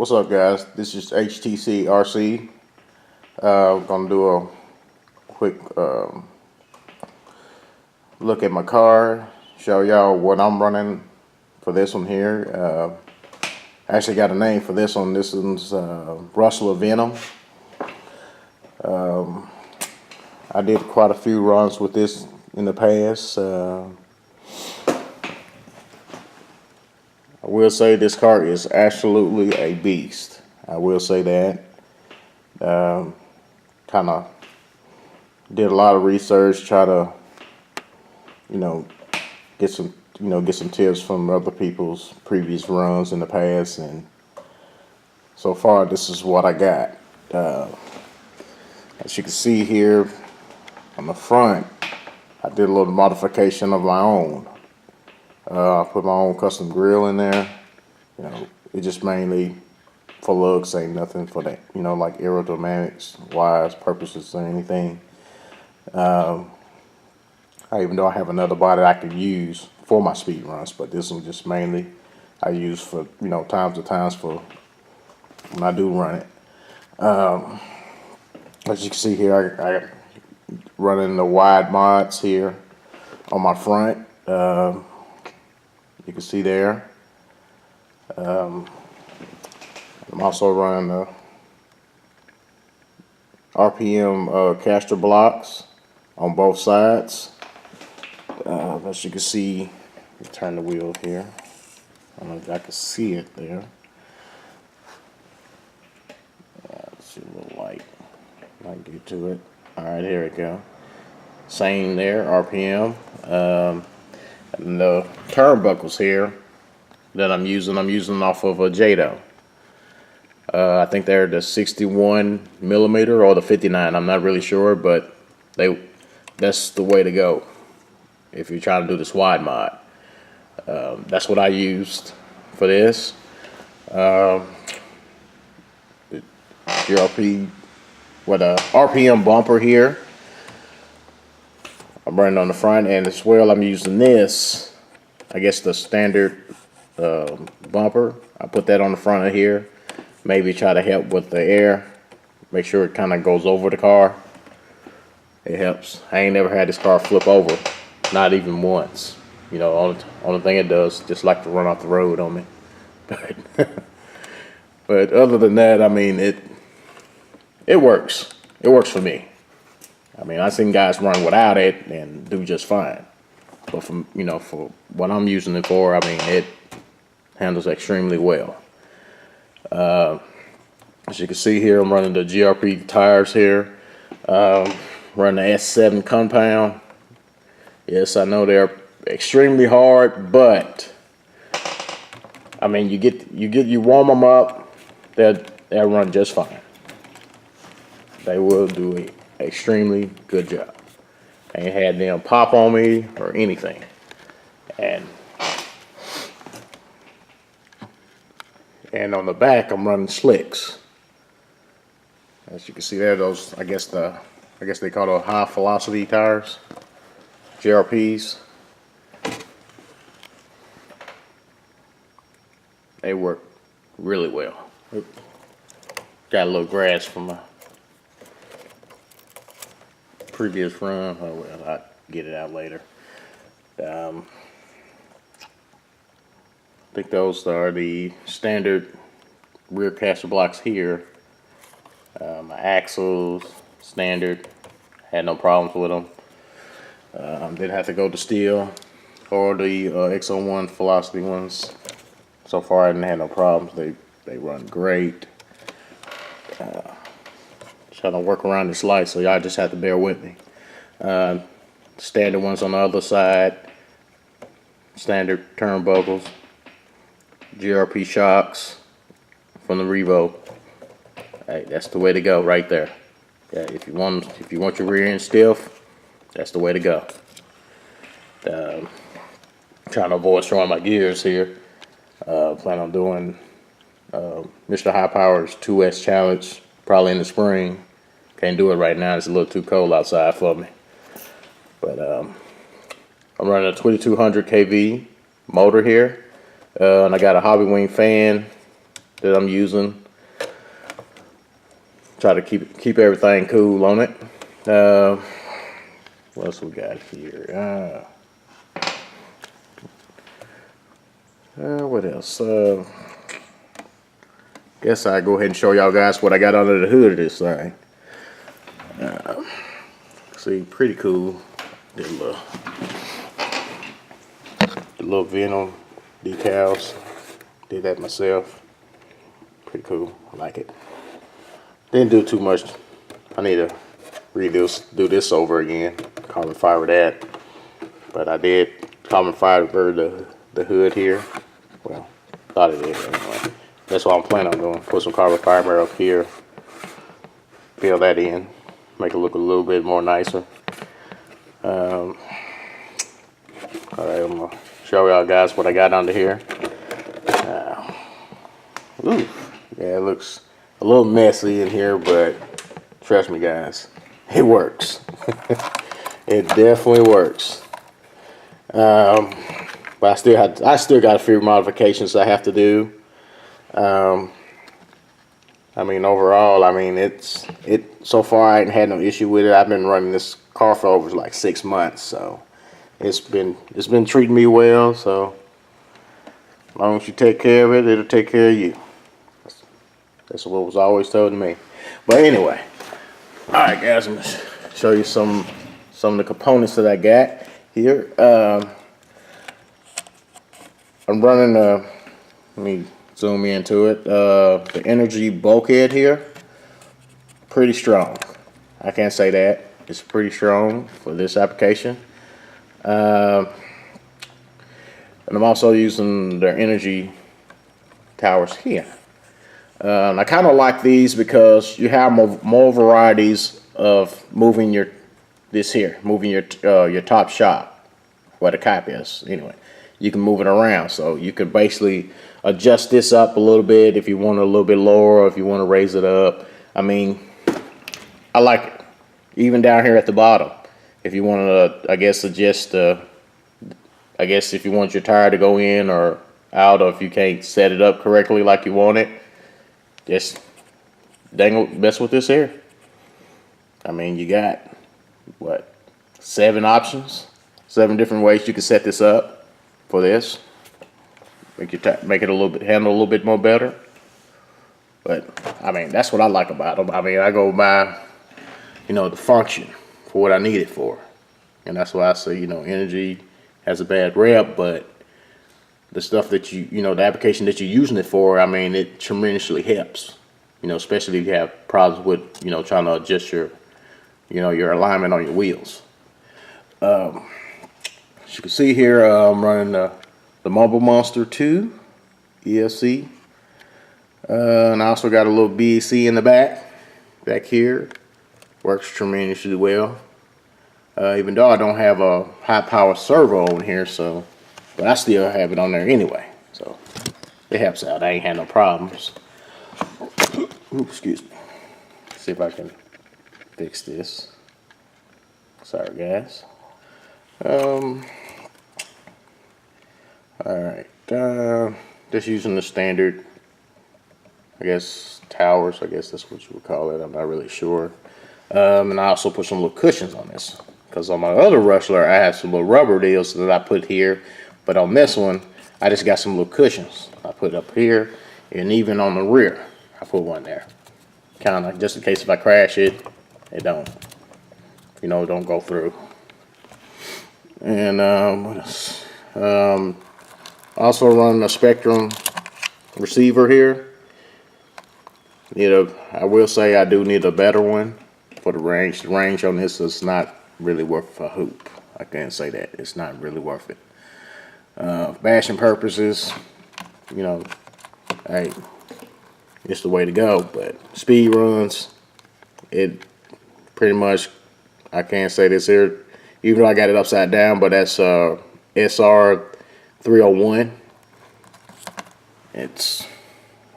What's up, guys? This is Htcrc. Gonna do a quick look at my car, show y'all what I'm running for this one here. I actually got a name for this one. This one's Rustler Venom. I did quite a few runs with this in the past. I will say this car is absolutely a beast. I will say that. Kind of did a lot of research, try to, get some tips from other people's previous runs in the past, and so far this is what I got. As you can see here on the front, I did a little modification of my own. I put my own custom grill in there. It just mainly for looks, ain't nothing for that, like aerodynamics wise purposes or anything. Even though I have another body I could use for my speed runs, but this one just mainly I use for, times for when I do run it. As you can see here, I running the wide mods here on my front. You can see there. I'm also running the RPM caster blocks on both sides. As you can see, let me turn the wheel here. I don't know if I can see it there. Let's see, a little light. Might get to it. Alright, here we go. Same there, RPM. And the turnbuckles here that I'm using off of a Jado. I think they're the 61 millimeter or the 59. I'm not really sure, but that's the way to go if you're trying to do this wide mod. That's what I used for this. GRP with a RPM bumper here. I'm running on the front, and as well I'm using this, I guess the standard bumper. I put that on the front of here, maybe try to help with the air, make sure it kind of goes over the car. It helps. I ain't never had this car flip over, not even once. Only thing it does, just like to run off the road on me. But other than that, I mean, it works. It works for me. I mean, I've seen guys run without it and do just fine. But for what I'm using it for, I mean, it handles extremely well. As you can see here, I'm running the GRP tires here. Running the S7 compound. Yes, I know they're extremely hard, but I mean, you warm them up, they'll run just fine. They will do an extremely good job. I ain't had them pop on me or anything. And on the back, I'm running slicks. As you can see there, those I guess they call those high velocity tires, GRPs. They work really well. Got a little grass from my previous run. Oh well, I'll get it out later. I think those are the standard rear caster blocks here. My axles, standard, had no problems with them. Didn't have to go to steel or the X01 velocity ones. So far, I didn't have no problems. They run great. Trying to work around this light, so y'all just have to bear with me. Standard ones on the other side. Standard turnbuckles. GRP shocks from the Revo. Hey, that's the way to go right there. Yeah, if you want your rear end stiff, that's the way to go. Trying to avoid showing my gears here. Plan on doing Mr. High Power's 2S challenge probably in the spring. Can't do it right now, it's a little too cold outside for me. But I'm running a 2200 kV motor here, and I got a Hobby Wing fan that I'm using. Try to keep everything cool on it. What else we got here? What else? Guess I'll go ahead and show y'all guys what I got under the hood of this thing. See, pretty cool. The little Venom decals. Did that myself. Pretty cool. I like it. Didn't do too much. I need to do this over again. Carbon fiber that. But I did carbon fiber the hood here. Well, thought it did anyway. That's what I'm planning on doing. Put some carbon fiber up here. Fill that in. Make it look a little bit more nicer. Alright, I'm going to show y'all guys what I got under here. Ooh, yeah, it looks a little messy in here, but trust me guys, it works. It definitely works. But I still got a few modifications I have to do. I mean, overall, I mean, so far I ain't had no issue with it. I've been running this car for over like 6 months, so it's been treating me well. So as long as you take care of it, it'll take care of you. That's what was always told to me. But anyway, all right, guys, I'm gonna show you some of the components that I got here. I'm running let me zoom into it. The energy bulkhead here, pretty strong. I can't say that. It's pretty strong for this application. And I'm also using their energy towers here. I kind of like these because you have more varieties of moving your top shop where the cap is. Anyway, you can move it around, so you can basically adjust this up a little bit if you want it a little bit lower, or if you want to raise it up. I mean, I like it. Even down here at the bottom, if you want to, I guess, adjust I guess if you want your tire to go in or out, or if you can't set it up correctly like you want it, just mess with this here. I mean, you got what, 7 options, 7 different ways you can set this up for this. Make it handle a little bit more better. But I mean, that's what I like about them. I mean, I go by, the function for what I need it for, and that's why I say, energy has a bad rep, but the stuff that the application that you're using it for, I mean, it tremendously helps. Especially if you have problems with, trying to adjust your alignment on your wheels. As you can see here, I'm running the Mobile Monster 2 ESC, and I also got a little BEC in the back here. Works tremendously well. Even though I don't have a high power servo on here, but I still have it on there anyway, so it helps out. I ain't had no problems. Ooh, excuse me. See if I can fix this. Sorry, guys. Alright, just using the standard, I guess, towers. I guess that's what you would call it. I'm not really sure. And I also put some little cushions on this, because on my other Rustler I have some little rubber deals that I put here, but on this one I just got some little cushions I put up here, and even on the rear I put one there, kind of just in case if I crash it, it don't go through. And what else? Also running a Spectrum receiver here. I will say I do need a better one for the range. The range on this is not really worth a hoop. I can't say that. It's not really worth it. Bashing purposes, hey, it's the way to go. But speed runs, it pretty much, I can't say this here, even though I got it upside down, but that's SR 301. It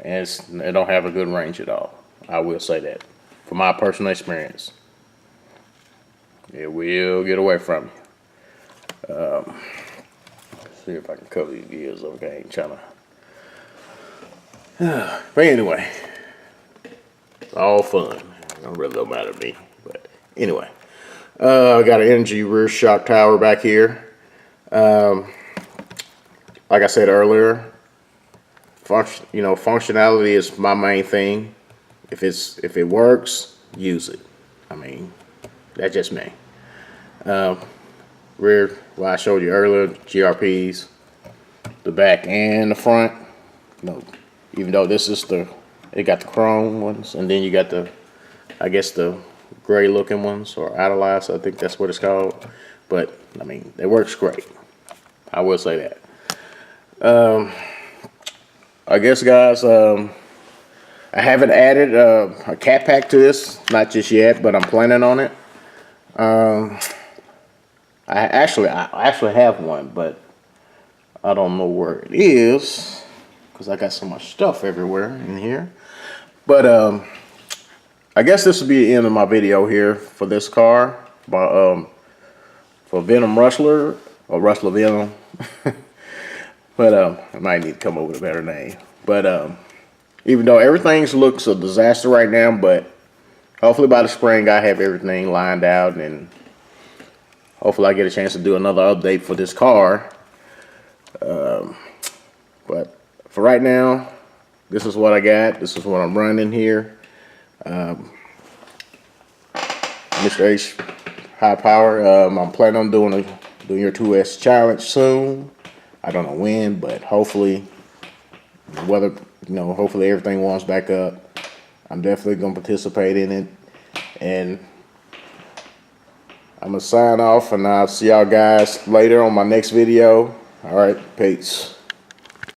don't have a good range at all. I will say that from my personal experience. It will get away from you. Let's see if I can cover these gears. Okay, I ain't trying to. But anyway, it's all fun. It don't matter to me. But anyway, I got an energy rear shock tower back here. Like I said earlier, functionality is my main thing. If it works, use it. I mean, that's just me. Rear, well, I showed you earlier, GRPs, the back and the front. No, even though this is it got the chrome ones, and then you got I guess the gray looking ones, or Idolize, I think that's what it's called. But I mean, it works great. I will say that. I guess, guys, I haven't added a cat pack to this, not just yet, but I'm planning on it. I actually have one, but I don't know where it is because I got so much stuff everywhere in here. But I guess this will be the end of my video here for this car, for Venom Rustler, or Rustler Venom. But I might need to come up with a better name. But even though everything looks a disaster right now, but hopefully by the spring I have everything lined out, and hopefully I get a chance to do another update for this car. But for right now, this is what I got. This is what I'm running here. Mr. H High Power. I'm planning on doing your 2S challenge soon. I don't know when, but hopefully, hopefully everything warms back up. I'm definitely gonna participate in it, and I'm gonna sign off, and I'll see y'all guys later on my next video. All right, peace.